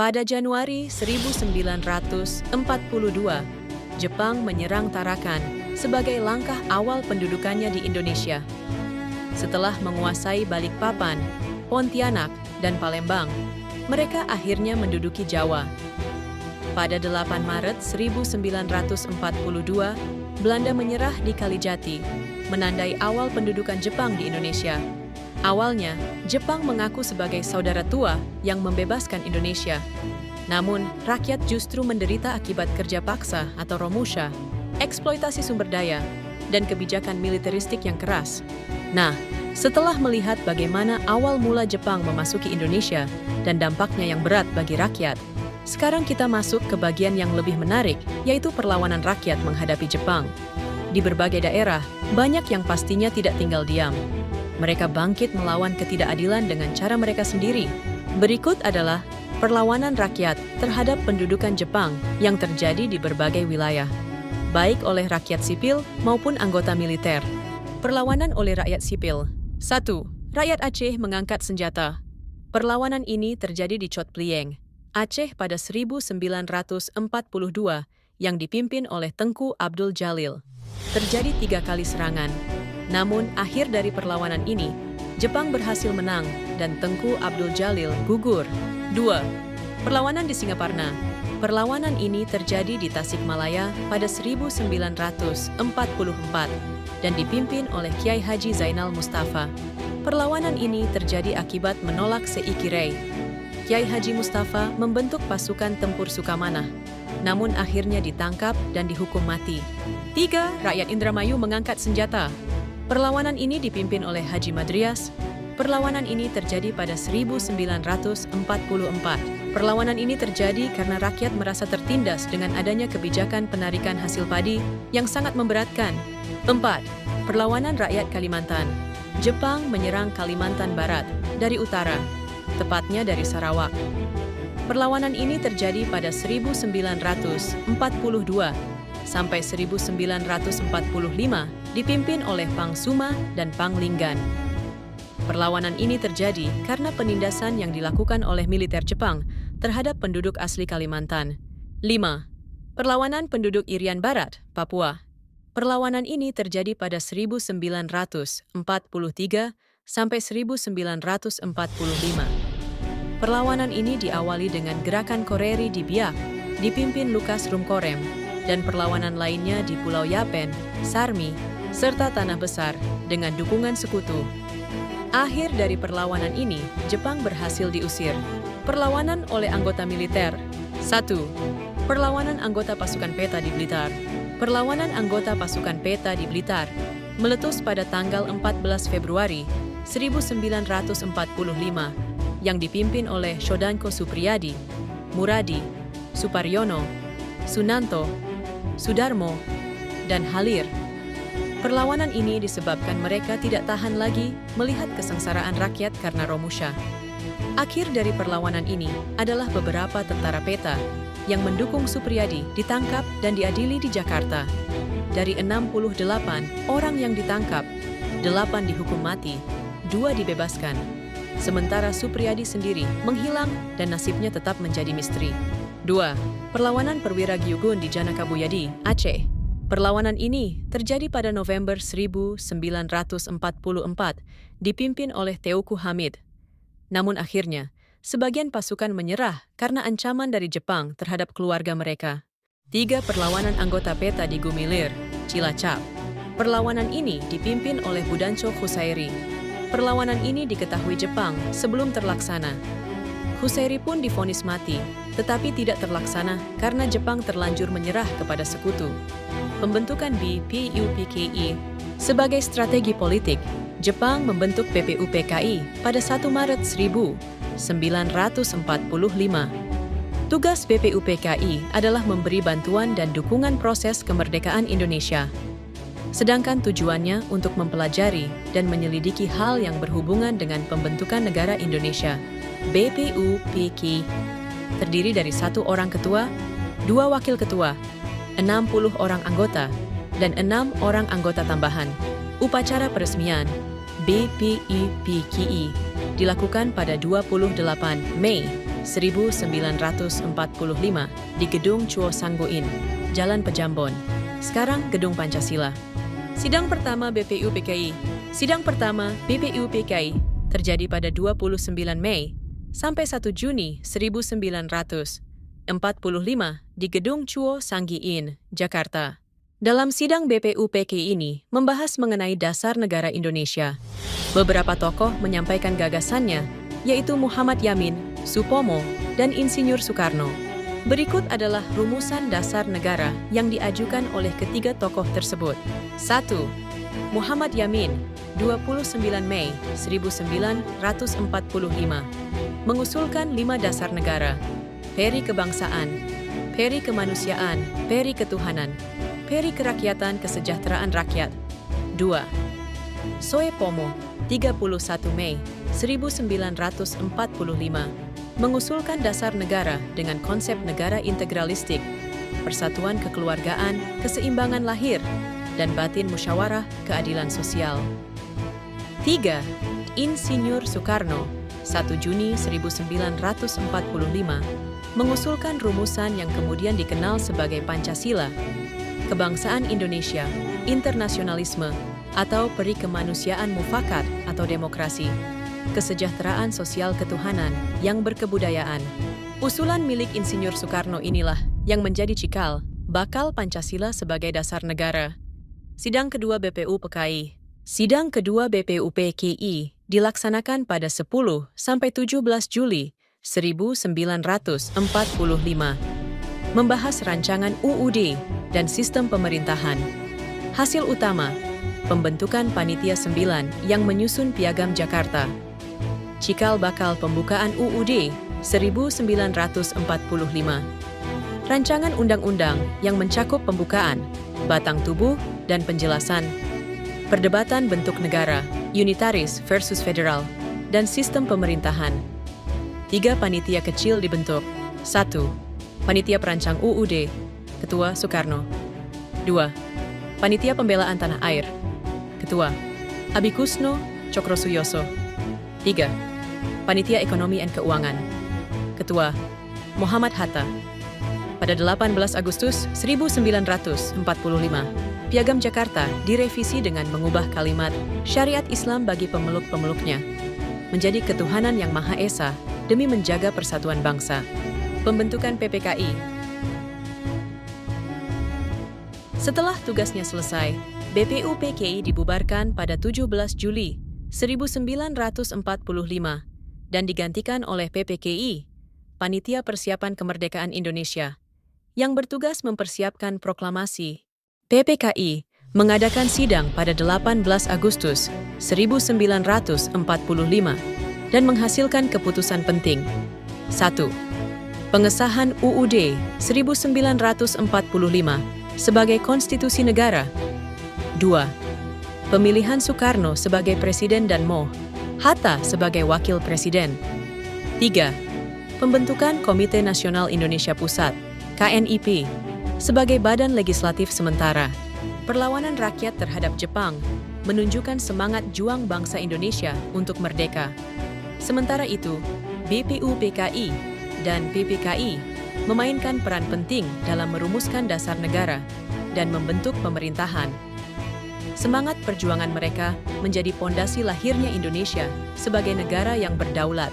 Pada Januari 1942, Jepang menyerang Tarakan sebagai langkah awal pendudukannya di Indonesia. Setelah menguasai Balikpapan, Pontianak, dan Palembang, mereka akhirnya menduduki Jawa. Pada 8 Maret 1942, Belanda menyerah di Kalijati, menandai awal pendudukan Jepang di Indonesia. Awalnya, Jepang mengaku sebagai saudara tua yang membebaskan Indonesia. Namun, rakyat justru menderita akibat kerja paksa atau romusha, eksploitasi sumber daya, dan kebijakan militeristik yang keras. Nah, setelah melihat bagaimana awal mula Jepang memasuki Indonesia dan dampaknya yang berat bagi rakyat, sekarang kita masuk ke bagian yang lebih menarik, yaitu perlawanan rakyat menghadapi Jepang. Di berbagai daerah, banyak yang pastinya tidak tinggal diam. Mereka bangkit melawan ketidakadilan dengan cara mereka sendiri. Berikut adalah perlawanan rakyat terhadap pendudukan Jepang yang terjadi di berbagai wilayah, baik oleh rakyat sipil maupun anggota militer. Perlawanan oleh rakyat sipil. 1. Rakyat Aceh mengangkat senjata. Perlawanan ini terjadi di Chot Plieng, Aceh pada 1942 yang dipimpin oleh Tengku Abdul Jalil. Terjadi 3 kali serangan. Namun, akhir dari perlawanan ini, Jepang berhasil menang dan Tengku Abdul Jalil gugur. 2. Perlawanan di Singaparna. Perlawanan ini terjadi di Tasikmalaya pada 1944 dan dipimpin oleh Kiai Haji Zainal Mustafa. Perlawanan ini terjadi akibat menolak Seikirei. Kiai Haji Mustafa membentuk pasukan tempur Sukamanah, namun akhirnya ditangkap dan dihukum mati. 3. Rakyat Indramayu mengangkat senjata. Perlawanan ini dipimpin oleh Haji Madrias. Perlawanan ini terjadi pada 1944. Perlawanan ini terjadi karena rakyat merasa tertindas dengan adanya kebijakan penarikan hasil padi yang sangat memberatkan. 4. Perlawanan rakyat Kalimantan. Jepang menyerang Kalimantan Barat dari utara, tepatnya dari Sarawak. Perlawanan ini terjadi pada 1942 sampai 1945, dipimpin oleh Pang Suma dan Pang Linggan. Perlawanan ini terjadi karena penindasan yang dilakukan oleh militer Jepang terhadap penduduk asli Kalimantan. 5. Perlawanan penduduk Irian Barat, Papua. Perlawanan ini terjadi pada 1943 sampai 1945. Perlawanan ini diawali dengan gerakan Koreri di Biak, dipimpin Lukas Rumkorem, dan perlawanan lainnya di Pulau Yapen, Sarmi, serta Tanah Besar dengan dukungan sekutu. Akhir dari perlawanan ini, Jepang berhasil diusir. Perlawanan oleh anggota militer. 1. Perlawanan anggota pasukan Peta di Blitar. Perlawanan anggota pasukan Peta di Blitar meletus pada tanggal 14 Februari 1945 yang dipimpin oleh Shodanko Supriyadi, Muradi, Suparyono, Sunanto, Sudarmo, dan Halir. Perlawanan ini disebabkan mereka tidak tahan lagi melihat kesengsaraan rakyat karena romusha. Akhir dari perlawanan ini adalah beberapa tentara Peta yang mendukung Supriyadi ditangkap dan diadili di Jakarta. Dari 68 orang yang ditangkap, 8 dihukum mati, 2 dibebaskan. Sementara Supriyadi sendiri menghilang dan nasibnya tetap menjadi misteri. 2. Perlawanan Perwira Gyugun di Janakabuyadi, Aceh. Perlawanan ini terjadi pada November 1944, dipimpin oleh Teuku Hamid. Namun akhirnya, sebagian pasukan menyerah karena ancaman dari Jepang terhadap keluarga mereka. 3. Perlawanan anggota Peta di Gumilir, Cilacap. Perlawanan ini dipimpin oleh Budancho Khusairi. Perlawanan ini diketahui Jepang sebelum terlaksana. Khusairi pun divonis mati, tetapi tidak terlaksana karena Jepang terlanjur menyerah kepada sekutu. Pembentukan BPUPKI. Sebagai strategi politik, Jepang membentuk BPUPKI pada 1 Maret 1945. Tugas BPUPKI adalah memberi bantuan dan dukungan proses kemerdekaan Indonesia. Sedangkan tujuannya untuk mempelajari dan menyelidiki hal yang berhubungan dengan pembentukan negara Indonesia. BPUPKI terdiri dari 1 orang ketua, 2 wakil ketua, 60 orang anggota, dan 6 orang anggota tambahan. Upacara peresmian BPUPKI dilakukan pada 28 Mei 1945 di Gedung Chuo Sangguin, Jalan Pejambon, sekarang Gedung Pancasila. Sidang pertama BPUPKI. Sidang pertama BPUPKI terjadi pada 29 Mei sampai 1 Juni 1945 di Gedung Chuo Sangguin, Jakarta. Dalam sidang BPUPKI ini membahas mengenai dasar negara Indonesia. Beberapa tokoh menyampaikan gagasannya, yaitu Muhammad Yamin, Supomo, dan Insinyur Soekarno. Berikut adalah rumusan dasar negara yang diajukan oleh ketiga tokoh tersebut. 1. Muhammad Yamin, 29 Mei 1945, mengusulkan 5 dasar negara: peri kebangsaan, peri kemanusiaan, peri ketuhanan, peri kerakyatan kesejahteraan rakyat. 2. Soepomo, 31 Mei 1945, mengusulkan dasar negara dengan konsep negara integralistik, persatuan kekeluargaan, keseimbangan lahir, dan batin musyawarah keadilan sosial. 3. Insinyur Soekarno, 1 Juni 1945, mengusulkan rumusan yang kemudian dikenal sebagai Pancasila, kebangsaan Indonesia, internasionalisme, atau peri kemanusiaan mufakat atau demokrasi, kesejahteraan sosial ketuhanan yang berkebudayaan. Usulan milik Insinyur Soekarno inilah yang menjadi cikal bakal Pancasila sebagai dasar negara. Sidang kedua BPUPKI. Sidang kedua BPUPKI dilaksanakan pada 10 sampai 17 Juli 1945. Membahas rancangan UUD dan sistem pemerintahan. Hasil utama, pembentukan Panitia 9 yang menyusun Piagam Jakarta. Cikal bakal pembukaan UUD 1945. Rancangan undang-undang yang mencakup pembukaan, batang tubuh, dan penjelasan. Perdebatan bentuk negara, unitaris versus federal, dan sistem pemerintahan. 3 panitia kecil dibentuk. 1. Panitia Perancang UUD, Ketua Soekarno. 2. Panitia Pembelaan Tanah Air, Ketua Abikusno Cokrosuyoso. 3. Panitia Ekonomi dan Keuangan, Ketua Muhammad Hatta. Pada 18 Agustus 1945, Piagam Jakarta direvisi dengan mengubah kalimat syariat Islam bagi pemeluk-pemeluknya menjadi ketuhanan yang Maha Esa demi menjaga persatuan bangsa. Pembentukan PPKI. Setelah tugasnya selesai, BPUPKI dibubarkan pada 17 Juli 1945 dan digantikan oleh PPKI, Panitia Persiapan Kemerdekaan Indonesia, yang bertugas mempersiapkan proklamasi. PPKI mengadakan sidang pada 18 Agustus 1945 dan menghasilkan keputusan penting. 1. Pengesahan UUD 1945 sebagai konstitusi negara. 2. Pemilihan Soekarno sebagai presiden dan Mo. Hatta sebagai wakil presiden. 3. Pembentukan Komite Nasional Indonesia Pusat, KNIP, sebagai badan legislatif sementara. Perlawanan rakyat terhadap Jepang menunjukkan semangat juang bangsa Indonesia untuk merdeka. Sementara itu, BPUPKI dan PPKI memainkan peran penting dalam merumuskan dasar negara dan membentuk pemerintahan. Semangat perjuangan mereka menjadi pondasi lahirnya Indonesia sebagai negara yang berdaulat.